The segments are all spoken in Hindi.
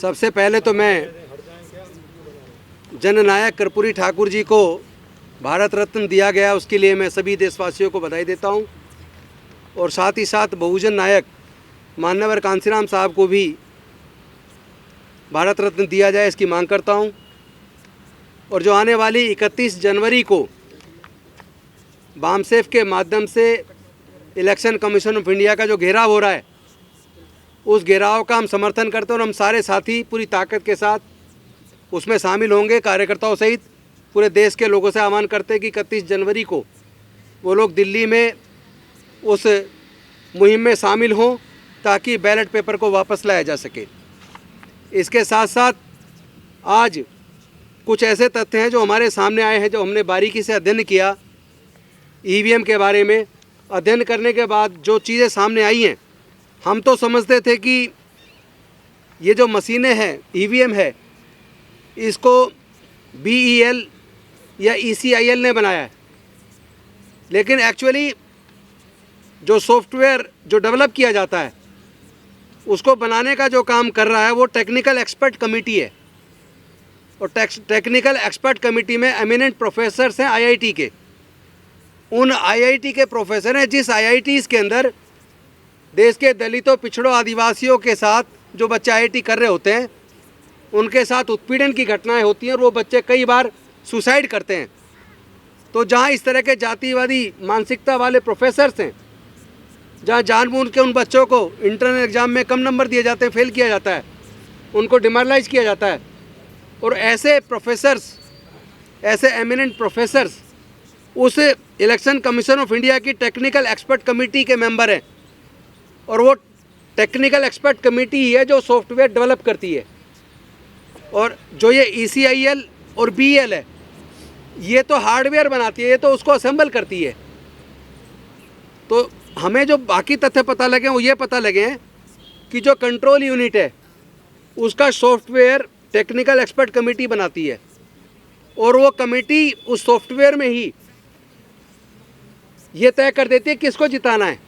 सबसे पहले तो मैं जननायक कर्पूरी ठाकुर जी को भारत रत्न दिया गया, उसके लिए मैं सभी देशवासियों को बधाई देता हूं। और साथ ही साथ बहुजन नायक मान्यवर कांसीराम साहब को भी भारत रत्न दिया जाए, इसकी मांग करता हूं। और जो आने वाली 31 जनवरी को बामसेफ के माध्यम से इलेक्शन कमीशन ऑफ इंडिया का जो घेराव हो रहा है, उस घेराव का हम समर्थन करते हैं और हम सारे साथी पूरी ताकत के साथ उसमें शामिल होंगे। कार्यकर्ताओं सहित पूरे देश के लोगों से आह्वान करते हैं कि 31 जनवरी को वो लोग दिल्ली में उस मुहिम में शामिल हों ताकि बैलेट पेपर को वापस लाया जा सके। इसके साथ साथ आज कुछ ऐसे तथ्य हैं जो हमारे सामने आए हैं, जो हमने बारीकी से अध्ययन किया। ईवीएम के बारे में अध्ययन करने के बाद जो चीज़ें सामने आई हैं, हम तो समझते थे कि ये जो मशीनें हैं, ईवीएम है, इसको BEL या ECIL ने बनाया है, लेकिन एक्चुअली जो सॉफ्टवेयर जो डेवलप किया जाता है उसको बनाने का जो काम कर रहा है वो टेक्निकल एक्सपर्ट कमेटी है। और टेक्निकल एक्सपर्ट कमेटी में एमिनेंट प्रोफेसर्स हैं IIT के। उन IIT के प्रोफेसर हैं जिस IITs के अंदर देश के दलितों, पिछड़ों, आदिवासियों के साथ जो बच्चे IIT कर रहे होते हैं, उनके साथ उत्पीड़न की घटनाएं होती हैं और वो बच्चे कई बार सुसाइड करते हैं। तो जहां इस तरह के जातिवादी मानसिकता वाले प्रोफेसर्स हैं, जहां जानबूझ के उन बच्चों को इंटरनल एग्ज़ाम में कम नंबर दिए जाते हैं, फेल किया जाता है, उनको डिमोरलाइज किया जाता है, और ऐसे प्रोफेसर्स, ऐसे एमिनेंट प्रोफेसर्स उस इलेक्शन कमीशन ऑफ इंडिया की टेक्निकल एक्सपर्ट कमेटी के मेंबर हैं। और वो टेक्निकल एक्सपर्ट कमेटी ही है जो सॉफ्टवेयर डेवलप करती है। और जो ये ECIL और BEL है, ये तो हार्डवेयर बनाती है, ये तो उसको असेंबल करती है। तो हमें जो बाकी तथ्य पता लगे वो ये पता लगे हैं कि जो कंट्रोल यूनिट है उसका सॉफ्टवेयर टेक्निकल एक्सपर्ट कमेटी बनाती है, और वो कमेटी उस सॉफ्टवेयर में ही ये तय कर देती है किसको जिताना है।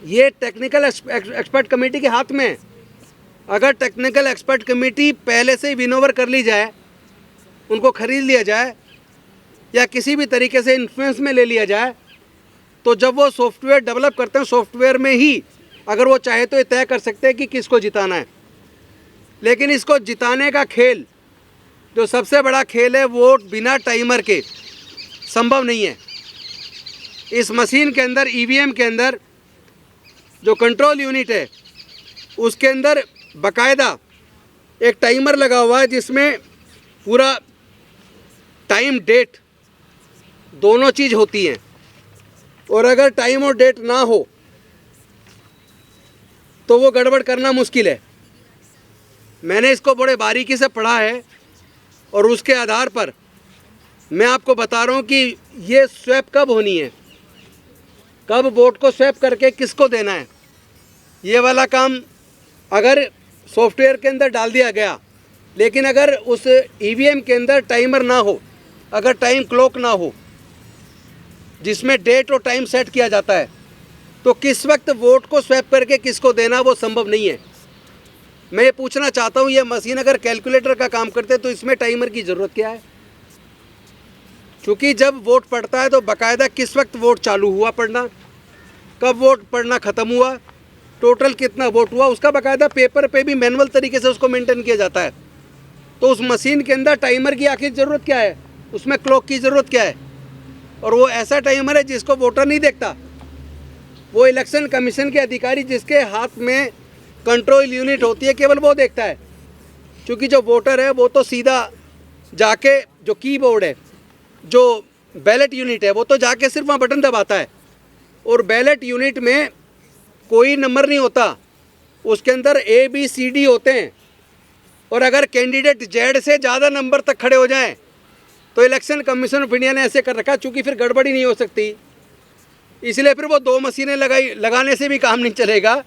ये टेक्निकल एक्सपर्ट कमेटी के हाथ में है। अगर टेक्निकल एक्सपर्ट कमेटी पहले से ही विन ओवर कर ली जाए, उनको खरीद लिया जाए या किसी भी तरीके से इन्फ्लुएंस में ले लिया जाए, तो जब वो सॉफ्टवेयर डेवलप करते हैं, सॉफ्टवेयर में ही अगर वो चाहे तो ये तय कर सकते हैं कि किसको जिताना है। लेकिन इसको जिताने का खेल, जो सबसे बड़ा खेल है, वोट बिना टाइमर के संभव नहीं है। इस मशीन के अंदर, EVM के अंदर जो कंट्रोल यूनिट है, उसके अंदर बाकायदा एक टाइमर लगा हुआ है जिसमें पूरा टाइम डेट दोनों चीज़ होती हैं। और अगर टाइम और डेट ना हो तो वो गड़बड़ करना मुश्किल है। मैंने इसको बड़े बारीकी से पढ़ा है और उसके आधार पर मैं आपको बता रहा हूँ कि ये स्वैप कब होनी है, कब वोट को स्वैप करके किसको देना है। ये वाला काम अगर सॉफ्टवेयर के अंदर डाल दिया गया, लेकिन अगर उस EVM के अंदर टाइमर ना हो, अगर टाइम क्लॉक ना हो जिसमें डेट और टाइम सेट किया जाता है, तो किस वक्त वोट को स्वैप करके किसको देना वो संभव नहीं है। मैं ये पूछना चाहता हूँ, ये मशीन अगर कैलकुलेटर का काम करते तो इसमें टाइमर की ज़रूरत क्या है? क्योंकि जब वोट पड़ता है तो बाकायदा किस वक्त वोट चालू हुआ पड़ना, कब वोट पड़ना ख़त्म हुआ, टोटल कितना वोट हुआ, उसका बाकायदा पेपर पे भी मैनुअल तरीके से उसको मेंटेन किया जाता है। तो उस मशीन के अंदर टाइमर की आखिर ज़रूरत क्या है, उसमें क्लॉक की ज़रूरत क्या है? और वो ऐसा टाइमर है जिसको वोटर नहीं देखता, वो इलेक्शन कमीशन के अधिकारी जिसके हाथ में कंट्रोल यूनिट होती है, केवल वो देखता है। क्योंकि जो वोटर है वो तो सीधा जाके, जो कीबोर्ड है, जो बैलेट यूनिट है, वो तो जाके सिर्फ वहाँ बटन दबाता है। और बैलेट यूनिट में कोई नंबर नहीं होता, उसके अंदर ABCD होते हैं। और अगर कैंडिडेट Z से ज़्यादा नंबर तक खड़े हो जाएं तो इलेक्शन कमीशन ऑफ इंडिया ने ऐसे कर रखा, चूँकि फिर गड़बड़ी नहीं हो सकती, इसलिए फिर वो 2 मशीनें लगाने से भी काम नहीं चलेगा।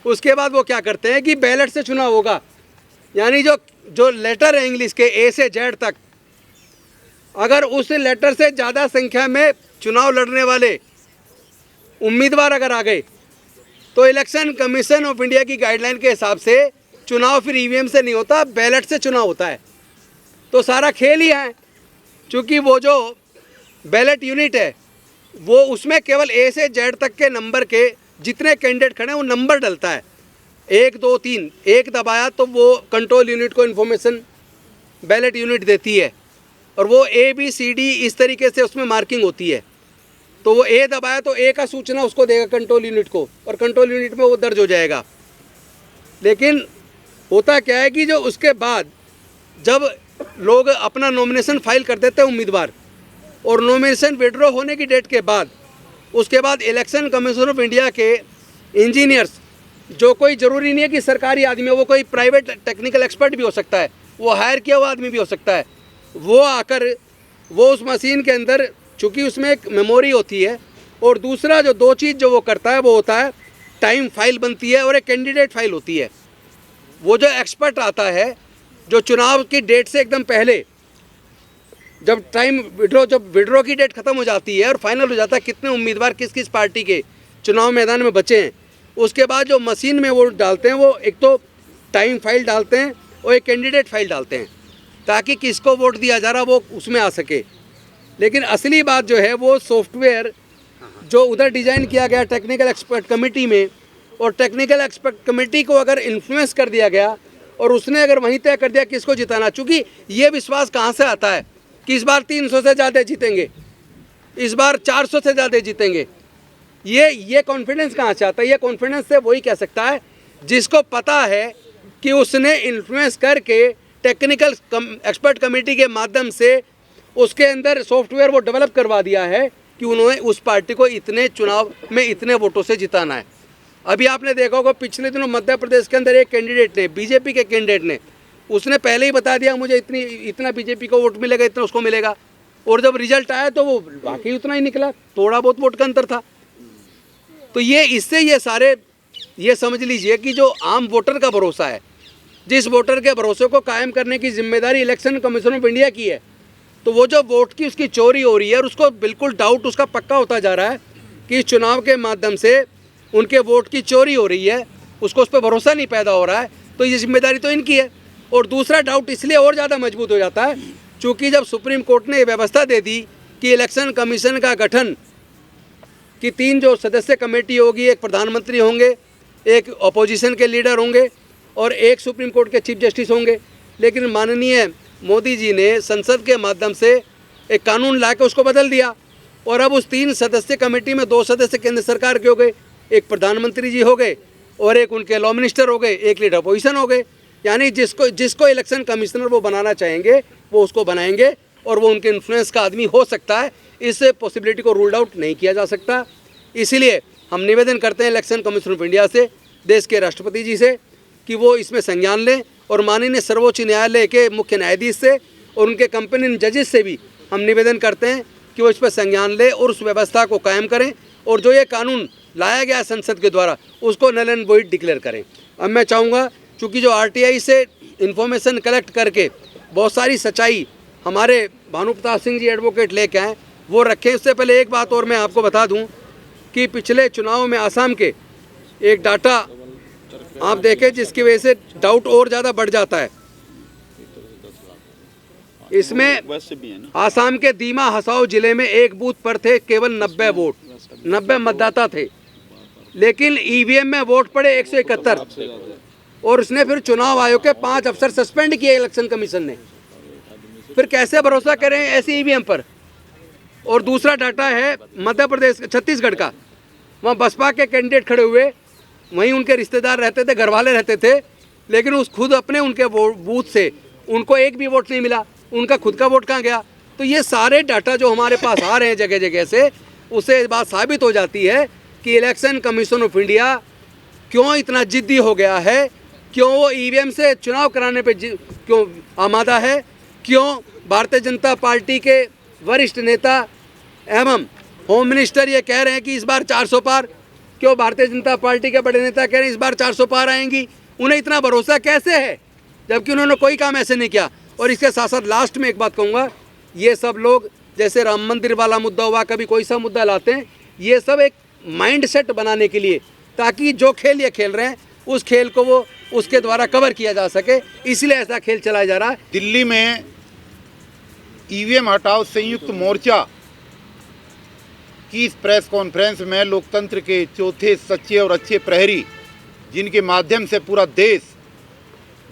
उसके बाद वो क्या करते हैं कि बैलेट से चुनाव होगा, यानी जो लेटर है इंग्लिश के A से Z तक, अगर उस लेटर से ज़्यादा संख्या में चुनाव लड़ने वाले उम्मीदवार अगर आ गए तो इलेक्शन कमीशन ऑफ इंडिया की गाइडलाइन के हिसाब से चुनाव फिर ईवीएम से नहीं होता, बैलेट से चुनाव होता है। तो सारा खेल ही है, क्योंकि वो जो बैलेट यूनिट है वो उसमें केवल ए से जेड तक के नंबर के जितने कैंडिडेट खड़े हैं वो नंबर डलता है, 1 2 3, एक दबाया तो वो कंट्रोल यूनिट को इन्फॉर्मेशन बैलेट यूनिट देती है, और वो ABCD इस तरीके से उसमें मार्किंग होती है। तो वो ए दबाया तो ए का सूचना उसको देगा कंट्रोल यूनिट को, और कंट्रोल यूनिट में वो दर्ज हो जाएगा। लेकिन होता क्या है कि जो उसके बाद जब लोग अपना नॉमिनेशन फाइल कर देते हैं उम्मीदवार, और नॉमिनेशन विड्रॉ होने की डेट के बाद उसके बाद इलेक्शन कमीशन ऑफ इंडिया के इंजीनियर्स, जो कोई ज़रूरी नहीं है कि सरकारी आदमी हो, वो कोई प्राइवेट टेक्निकल एक्सपर्ट भी हो सकता है, वो हायर किया हुआ आदमी भी हो सकता है, वो आकर वो उस मशीन के अंदर, चूँकि उसमें एक मेमोरी होती है, और दूसरा जो 2 चीज़ जो वो करता है वो होता है टाइम फाइल बनती है और एक कैंडिडेट फाइल होती है। वो जो एक्सपर्ट आता है जो चुनाव की डेट से एकदम पहले, जब विड्रॉ की डेट ख़त्म हो जाती है और फाइनल हो जाता है कितने उम्मीदवार किस किस पार्टी के चुनाव मैदान में बचे हैं, उसके बाद जो मशीन में वो डालते हैं, वो एक तो टाइम फाइल डालते हैं और एक कैंडिडेट फाइल डालते हैं, ताकि किसको वोट दिया जा रहा वो उसमें आ सके। लेकिन असली बात जो है वो सॉफ्टवेयर जो उधर डिज़ाइन किया गया टेक्निकल एक्सपर्ट कमेटी में, और टेक्निकल एक्सपर्ट कमेटी को अगर इन्फ्लुएंस कर दिया गया और उसने अगर वहीं तय कर दिया किसको जिताना, चूँकि ये विश्वास कहाँ से आता है कि इस बार 300 से ज़्यादा जीतेंगे, इस बार 400 से ज़्यादा जीतेंगे, ये कॉन्फिडेंस कहाँ से आता है? ये कॉन्फिडेंस से वही कह सकता है जिसको पता है कि उसने इन्फ्लुएंस करके टेक्निकल एक्सपर्ट कमेटी के माध्यम से उसके अंदर सॉफ्टवेयर वो डेवलप करवा दिया है कि उन्होंने उस पार्टी को इतने चुनाव में इतने वोटों से जिताना है। अभी आपने देखा होगा पिछले दिनों मध्य प्रदेश के अंदर एक कैंडिडेट ने, बीजेपी के कैंडिडेट ने, उसने पहले ही बता दिया मुझे इतना बीजेपी को वोट मिलेगा, इतना उसको मिलेगा, और जब रिजल्ट आया तो वो वाकई उतना ही निकला, थोड़ा बहुत वोट का अंतर था। तो ये सारे ये समझ लीजिए कि जो आम वोटर का भरोसा है, जिस वोटर के भरोसे को कायम करने की जिम्मेदारी इलेक्शन कमीशन ऑफ इंडिया की है, तो वो जो वोट की उसकी चोरी हो रही है और उसको बिल्कुल डाउट उसका पक्का होता जा रहा है कि इस चुनाव के माध्यम से उनके वोट की चोरी हो रही है, उसको उस पर भरोसा नहीं पैदा हो रहा है, तो ये जिम्मेदारी तो इनकी है। और दूसरा डाउट इसलिए और ज़्यादा मजबूत हो जाता है क्योंकि जब सुप्रीम कोर्ट ने ये व्यवस्था दे दी कि इलेक्शन कमीशन का गठन कि 3 जो सदस्य कमेटी होगी, एक प्रधानमंत्री होंगे, एक अपोजिशन के लीडर होंगे और एक सुप्रीम कोर्ट के चीफ जस्टिस होंगे। लेकिन माननीय मोदी जी ने संसद के माध्यम से एक कानून ला के उसको बदल दिया, और अब उस 3 सदस्य कमेटी में 2 सदस्य केंद्र सरकार के हो गए, एक प्रधानमंत्री जी हो गए और एक उनके लॉ मिनिस्टर हो गए, एक लीडर अपोजिशन हो गए। यानी जिसको इलेक्शन कमिश्नर वो बनाना चाहेंगे वो उसको बनाएंगे, और वो उनके इन्फ्लुएंस का आदमी हो सकता है। इस पॉसिबिलिटी को रूल्ड आउट नहीं किया जा सकता। इसीलिए हम निवेदन करते हैं इलेक्शन कमीशन ऑफ इंडिया से, देश के राष्ट्रपति जी से, कि वो इसमें संज्ञान लें, और माननीय सर्वोच्च न्यायालय के मुख्य न्यायाधीश से और उनके कंपेनियन जजेस से भी हम निवेदन करते हैं कि वो इस पर संज्ञान लें और उस व्यवस्था को कायम करें, और जो ये कानून लाया गया संसद के द्वारा उसको नल एंड वॉइड डिक्लेयर करें। अब मैं चाहूँगा, चूँकि जो RTI से इन्फॉर्मेशन कलेक्ट करके बहुत सारी सच्चाई हमारे भानु प्रताप सिंह जी एडवोकेट लेके आए, वो रखें। उससे पहले एक बात और मैं आपको बता दूं कि पिछले चुनाव में आसाम के एक डाटा आप देखें जिसकी वजह से डाउट और ज़्यादा बढ़ जाता है। इसमें आसाम के दीमा हसाओ जिले में एक बूथ पर थे केवल 90 वोट, 90 मतदाता थे, लेकिन EVM में वोट पड़े 171, और उसने फिर चुनाव आयोग के 5 अफसर सस्पेंड किए इलेक्शन कमीशन ने। फिर कैसे भरोसा करें ऐसी EVM पर? और दूसरा डाटा है मध्य प्रदेश, छत्तीसगढ़ का, वहाँ बसपा के कैंडिडेट खड़े हुए, वहीं उनके रिश्तेदार रहते थे, घरवाले रहते थे, लेकिन उस खुद अपने उनके बूथ से उनको एक भी वोट नहीं मिला, उनका खुद का वोट कहाँ गया? तो ये सारे डाटा जो हमारे पास आ रहे हैं जगह जगह से, उससे बात साबित हो जाती है कि इलेक्शन कमीशन ऑफ इंडिया क्यों इतना जिद्दी हो गया है, क्यों वो EVM से चुनाव कराने पे क्यों आमादा है, क्यों भारतीय जनता पार्टी के वरिष्ठ नेता एवं होम मिनिस्टर ये कह रहे हैं कि इस बार 400 पार, क्यों भारतीय जनता पार्टी के बड़े नेता कह रहे हैं इस बार 400 पार आएंगी। उन्हें इतना भरोसा कैसे है जबकि उन्होंने कोई काम ऐसे नहीं किया। और इसके साथ साथ लास्ट में एक बात कहूँगा, ये सब लोग जैसे राम मंदिर वाला मुद्दा हुआ, कभी कोई सा मुद्दा लाते हैं, ये सब एक माइंड सेट बनाने के लिए, ताकि जो खेल ये खेल रहे हैं उस खेल को वो उसके द्वारा कवर किया जा सके, इसलिए ऐसा खेल चलाया जा रहा है। दिल्ली में ईवीएम हटाओ संयुक्त मोर्चा की इस प्रेस कॉन्फ्रेंस में लोकतंत्र के चौथे सच्चे और अच्छे प्रहरी, जिनके माध्यम से पूरा देश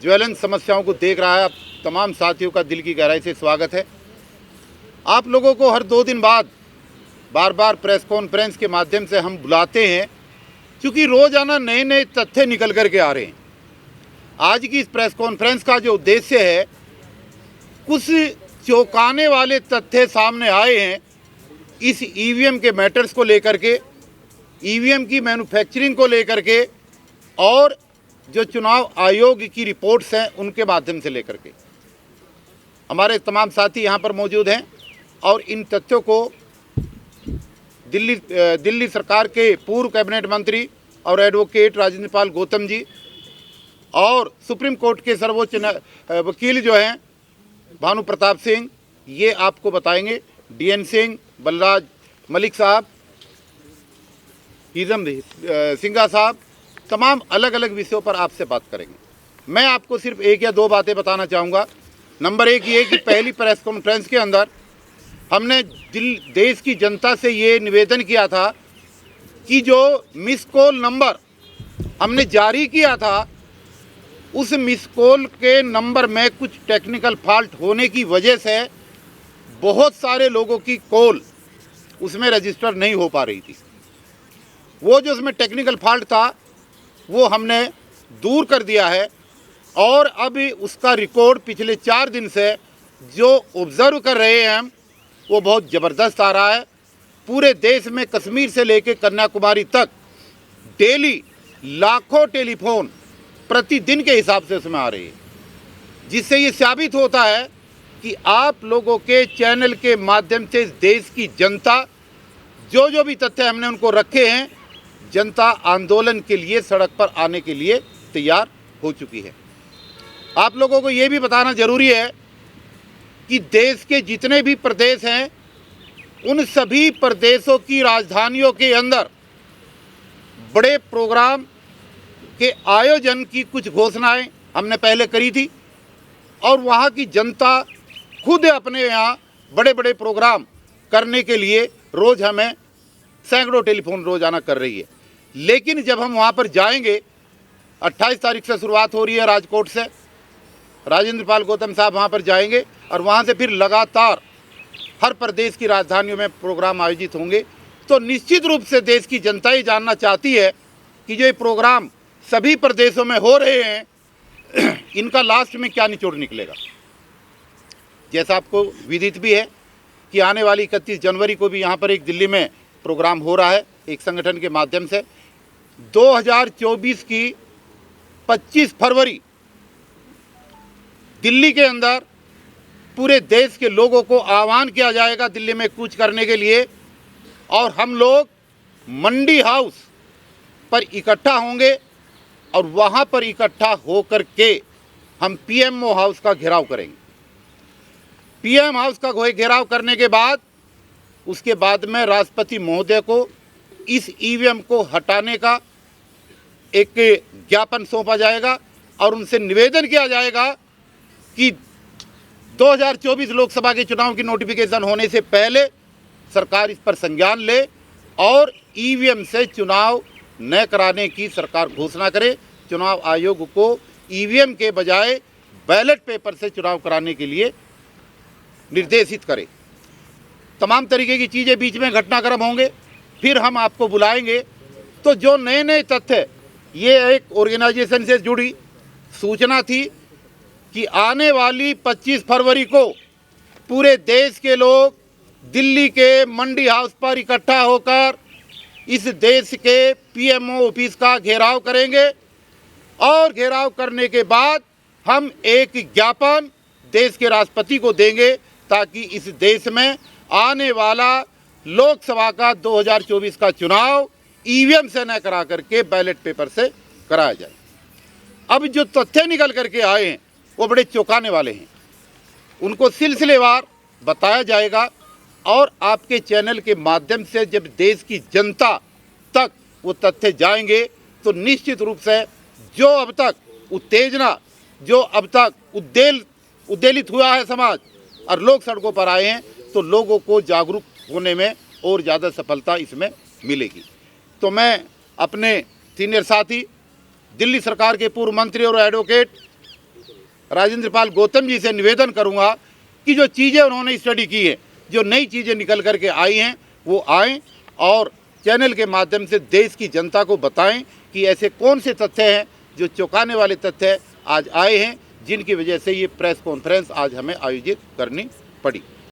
ज्वलंत समस्याओं को देख रहा है, आप तमाम साथियों का दिल की गहराई से स्वागत है। आप लोगों को हर 2 दिन बाद बार बार प्रेस कॉन्फ्रेंस के माध्यम से हम बुलाते हैं, क्योंकि रोज़ाना नए नए तथ्य निकल कर के आ रहे हैं। आज की इस प्रेस कॉन्फ्रेंस का जो उद्देश्य है, कुछ चौंकाने वाले तथ्य सामने आए हैं इस ईवीएम के मैटर्स को लेकर के, ईवीएम की मैन्युफैक्चरिंग को लेकर के, और जो चुनाव आयोग की रिपोर्ट्स हैं उनके माध्यम से लेकर के। हमारे तमाम साथी यहाँ पर मौजूद हैं और इन तथ्यों को दिल्ली सरकार के पूर्व कैबिनेट मंत्री और एडवोकेट राजेंद्र पाल गौतम जी और सुप्रीम कोर्ट के सर्वोच्च वकील जो हैं भानु प्रताप सिंह, ये आपको बताएंगे। डीएन सिंह, बलराज मलिक साहब, हिजम सिंघा साहब, तमाम अलग अलग विषयों पर आपसे बात करेंगे। मैं आपको सिर्फ 1 या 2 बातें बताना चाहूँगा। नंबर 1 ये कि पहली प्रेस कॉन्फ्रेंस के अंदर हमने देश की जनता से ये निवेदन किया था कि जो मिस कॉल नंबर हमने जारी किया था, उस मिस कॉल के नंबर में कुछ टेक्निकल फॉल्ट होने की वजह से बहुत सारे लोगों की कॉल उसमें रजिस्टर नहीं हो पा रही थी। वो जो उसमें टेक्निकल फॉल्ट था वो हमने दूर कर दिया है और अब उसका रिकॉर्ड पिछले 4 दिन से जो ऑब्ज़र्व कर रहे हैं हम, वो बहुत ज़बरदस्त आ रहा है। पूरे देश में कश्मीर से लेकर कन्याकुमारी तक डेली लाखों टेलीफोन प्रतिदिन के हिसाब से उसमें आ रही है, जिससे ये साबित होता है कि आप लोगों के चैनल के माध्यम से इस देश की जनता जो भी तथ्य हमने उनको रखे हैं, जनता आंदोलन के लिए सड़क पर आने के लिए तैयार हो चुकी है। आप लोगों को ये भी बताना ज़रूरी है कि देश के जितने भी प्रदेश हैं, उन सभी प्रदेशों की राजधानियों के अंदर बड़े प्रोग्राम के आयोजन की कुछ घोषणाएं हमने पहले करी थी और वहाँ की जनता खुद अपने यहाँ बड़े बड़े प्रोग्राम करने के लिए रोज़ हमें सैकड़ों टेलीफोन रोज़ाना कर रही है। लेकिन जब हम वहाँ पर जाएंगे, 28 तारीख से शुरुआत हो रही है राजकोट से, राजेंद्र पाल गौतम साहब वहाँ पर जाएंगे और वहाँ से फिर लगातार हर प्रदेश की राजधानियों में प्रोग्राम आयोजित होंगे। तो निश्चित रूप से देश की जनता ये जानना चाहती है कि जो ये प्रोग्राम सभी प्रदेशों में हो रहे हैं, इनका लास्ट में क्या निचोड़ निकलेगा। जैसा आपको विदित भी है कि आने वाली 31 जनवरी को भी यहाँ पर एक दिल्ली में प्रोग्राम हो रहा है एक संगठन के माध्यम से। 2024 की 25 फरवरी दिल्ली के अंदर पूरे देश के लोगों को आह्वान किया जाएगा दिल्ली में कूच करने के लिए, और हम लोग मंडी हाउस पर इकट्ठा होंगे और वहाँ पर इकट्ठा होकर के हम पीएमओ हाउस का घेराव करेंगे। पीएम हाउस का घेराव करने के बाद उसके बाद में राष्ट्रपति महोदय को इस ईवीएम को हटाने का एक ज्ञापन सौंपा जाएगा और उनसे निवेदन किया जाएगा कि 2024 लोकसभा के चुनाव की नोटिफिकेशन होने से पहले सरकार इस पर संज्ञान ले और ईवीएम से चुनाव न कराने की सरकार घोषणा करे। चुनाव आयोग को ईवीएम के बजाय बैलेट पेपर से चुनाव कराने के लिए निर्देशित करे। तमाम तरीके की चीज़ें बीच में घटनाक्रम होंगे, फिर हम आपको बुलाएंगे। तो जो नए नए तथ्य, ये एक ऑर्गेनाइजेशन से जुड़ी सूचना थी कि आने वाली 25 फरवरी को पूरे देश के लोग दिल्ली के मंडी हाउस पर इकट्ठा होकर इस देश के पीएमओ ऑफिस का घेराव करेंगे और घेराव करने के बाद हम एक ज्ञापन देश के राष्ट्रपति को देंगे ताकि इस देश में आने वाला लोकसभा का 2024 का चुनाव ईवीएम से न करा करके बैलेट पेपर से कराया जाए। अब जो तथ्य निकल करके आए हैं वो बड़े चौंकाने वाले हैं, उनको सिलसिलेवार बताया जाएगा और आपके चैनल के माध्यम से जब देश की जनता तक वो तथ्य जाएंगे तो निश्चित रूप से जो अब तक उत्तेजना जो अब तक उद्वेलित हुआ है समाज और लोग सड़कों पर आए हैं, तो लोगों को जागरूक होने में और ज़्यादा सफलता इसमें मिलेगी। तो मैं अपने सीनियर साथी दिल्ली सरकार के पूर्व मंत्री और एडवोकेट राजेंद्र पाल गौतम जी से निवेदन करूंगा कि जो चीज़ें उन्होंने स्टडी की है, जो नई चीज़ें निकल करके आई हैं, वो आएँ और चैनल के माध्यम से देश की जनता को बताएं कि ऐसे कौन से तथ्य हैं जो चौंकाने वाले तथ्य आज आए हैं, जिनकी वजह से ये प्रेस कॉन्फ्रेंस आज हमें आयोजित करनी पड़ी।